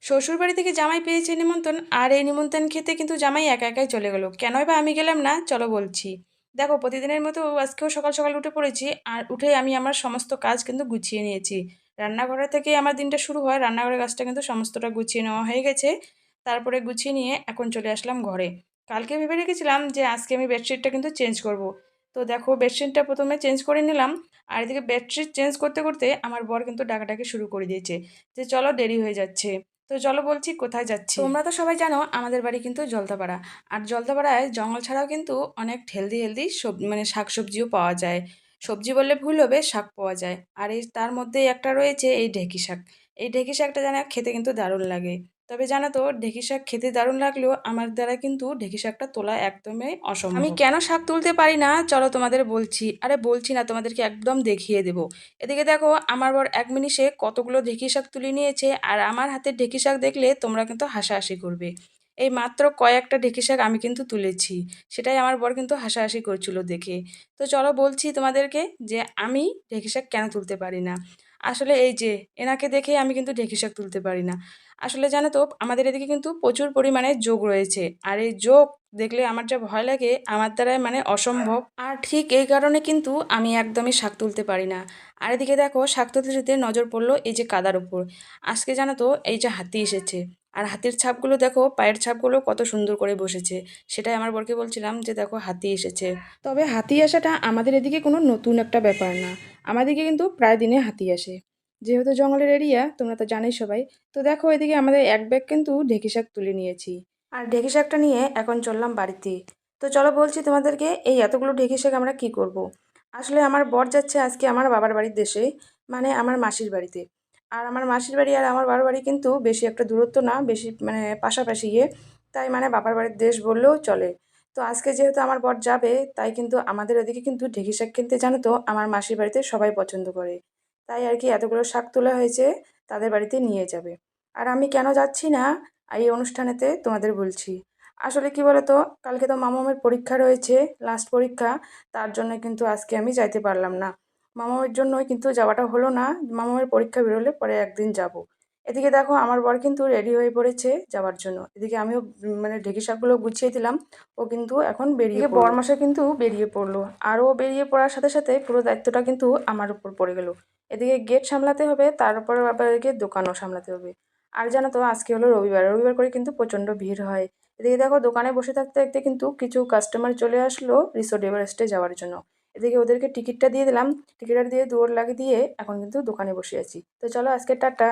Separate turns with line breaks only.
শ্বশুরবাড়ি থেকে জামাই পেয়েছে নিমন্ত্রণ, আর এই নিমন্ত্রণ খেতে কিন্তু জামাই একা একাই চলে গেল। কেনই বা আমি গেলাম না, চলো বলছি। দেখো, প্রতিদিনের মতো আজকেও সকাল সকাল উঠে পড়েছি, আর উঠে আমি আমার সমস্ত কাজ কিন্তু গুছিয়ে নিয়েছি। রান্নাঘরের থেকে আমার দিনটা শুরু হয়, রান্নাঘরের কাজটা কিন্তু সমস্তটা গুছিয়ে নেওয়া হয়ে গেছে। তারপরে গুছিয়ে নিয়ে এখন চলে আসলাম ঘরে। কালকে ভেবে রেখেছিলাম যে আজকে আমি বেডশিটটা কিন্তু চেঞ্জ করব। তো দেখো, বেডশিটটা প্রথমে চেঞ্জ করে নিলাম। আর এদিকে বেডশিট চেঞ্জ করতে করতে আমার বর কিন্তু ডাকাডাকি শুরু করে দিয়েছে যে চলো, দেরি হয়ে যাচ্ছে। তো চলো বলছি কোথায় যাচ্ছি। তোমরা তো সবাই জানো আমাদের বাড়ি কিন্তু জলদাপাড়া। আর জলদাপাড়ায় জঙ্গল ছাড়াও কিন্তু অনেক হেলদি হেলদি মানে শাকসবজিও পাওয়া যায়। সবজি বললে ভুল হবে, শাক পাওয়া যায়। আর এই তার মধ্যেই একটা রয়েছে এই ঢেঁকি শাক। এই ঢেঁকি শাকটা জানা খেতে কিন্তু দারুণ লাগে। তবে জানো তো, ঢেঁকি শাক খেতে দারুণ লাগলেও আমার দ্বারা কিন্তু ঢেঁকি শাকটা তোলা একদমই অসম্ভব। আমি কেন শাক তুলতে পারি না চলো তোমাদের বলছি। আরে বলছি না, তোমাদেরকে একদম দেখিয়ে দেবো। এদিকে দেখো, আমার বর 1 মিনিটে কতগুলো ঢেঁকি শাক তুলে নিয়েছে। আর আমার হাতের ঢেঁকি শাক দেখলে তোমরা কিন্তু হাসাহাসি করবে। এই মাত্র কয়েকটা ঢেঁকি শাক আমি কিন্তু তুলেছি। সেটাই আমার বর কিন্তু হাসাহাসি করছিল দেখে। তো চলো বলছি তোমাদেরকে যে আমি ঢেঁকি শাক কেন তুলতে পারি না। আসলে এই যে, এনাকে দেখে আমি কিন্তু ঢেঁকি শাক তুলতে পারি না। আসলে জানো তো, আমাদের এদিকে কিন্তু প্রচুর পরিমাণে যোগ রয়েছে। আর এই যোগ দেখলে আমার যা ভয় লাগে, আমার দ্বারাই মানে অসম্ভব। আর ঠিক এই কারণে কিন্তু আমি একদমই শাক তুলতে পারি না। আর এদিকে দেখো, শাক তুলতে তুলতে নজর পড়লো এই যে কাদার উপর। আজকে জানো তো, এই যে হাতি এসেছে। আর হাতির ছাপগুলো দেখো, পায়ের ছাপগুলো কত সুন্দর করে বসেছে। সেটাই আমার বরকে বলছিলাম যে দেখো, হাতি এসেছে। তবে হাতি আসাটা আমাদের এদিকে কোনো নতুন একটা ব্যাপার না। আমাদেরকে কিন্তু প্রায় দিনে হাতি আসে। যেহেতু জঙ্গলের এরিয়া, তোমরা তো জানোই সবাই। তো দেখো, এদিকে আমাদের এক ব্যাগ কিন্তু ঢেঁকি শাক তুলে নিয়েছি। আর ঢেঁকি শাকটা নিয়ে এখন চললাম বাড়িতে। তো চলো বলছি তোমাদেরকে, এই এতগুলো ঢেঁকি শাক আমরা কি করব। আসলে আমার বর যাচ্ছে আজকে আমার বাবার বাড়ির দেশে, মানে আমার মাসির বাড়িতে। আর আমার মাসির বাড়ি আর আমার বাবার বাড়ি কিন্তু বেশি একটা দূরত্ব না, বেশি মানে পাশাপাশি গিয়ে। তাই মানে বাবার বাড়ির দেশ বললেও চলে। তো আজকে যেহেতু আমার বর যাবে, তাই কিন্তু আমাদের ওদিকে কিন্তু ঢেঁকি শাক কিনতে জানো তো আমার মাসির বাড়িতে সবাই পছন্দ করে। তাই আর কি এতগুলো শাক তোলা হয়েছে, তাদের বাড়িতে নিয়ে যাবে। আর আমি কেন যাচ্ছি না এই অনুষ্ঠানেতে তোমাদের বলছি। আসলে কি বলতো, কালকে তো মামামের পরীক্ষা রয়েছে, লাস্ট পরীক্ষা। তার জন্য কিন্তু আজকে আমি যাইতে পারলাম না। মামামের জন্যই কিন্তু যাওয়াটা হলো না। মামামের পরীক্ষা বেরোলে পরে একদিন যাব। এদিকে দেখো, আমার বর কিন্তু রেডি হয়ে পড়েছে যাওয়ার জন্য। এদিকে আমিও মানে ঢেঁকি শাকগুলো গুছিয়ে দিলাম। ও কিন্তু এখন বেরিয়ে পড়লো। বরমাসে কিন্তু বেরিয়ে পড়লো। আর ও বেরিয়ে পড়ার সাথে সাথে পুরো দায়িত্বটা কিন্তু আমার উপর পড়ে গেল। এদিকে গেট সামলাতে হবে, তার উপর আবার এদিকে দোকানও সামলাতে হবে। আর জানো তো, আজকে হলো রবিবার, রবিবার করে কিন্তু প্রচণ্ড ভিড় হয়। এদিকে দেখো, দোকানে বসে থাকতে থাকতে কিন্তু কিছু কাস্টমার চলে আসলো রিসোর্ট এভারেস্টে যাওয়ার জন্য। এদিকে ওদেরকে টিকিটটা দিয়ে দিলাম। টিকিটটা দিয়ে দৌড় লাগিয়ে দিয়ে এখন কিন্তু দোকানে বসে আছি। তো চলো আজকে টাটা।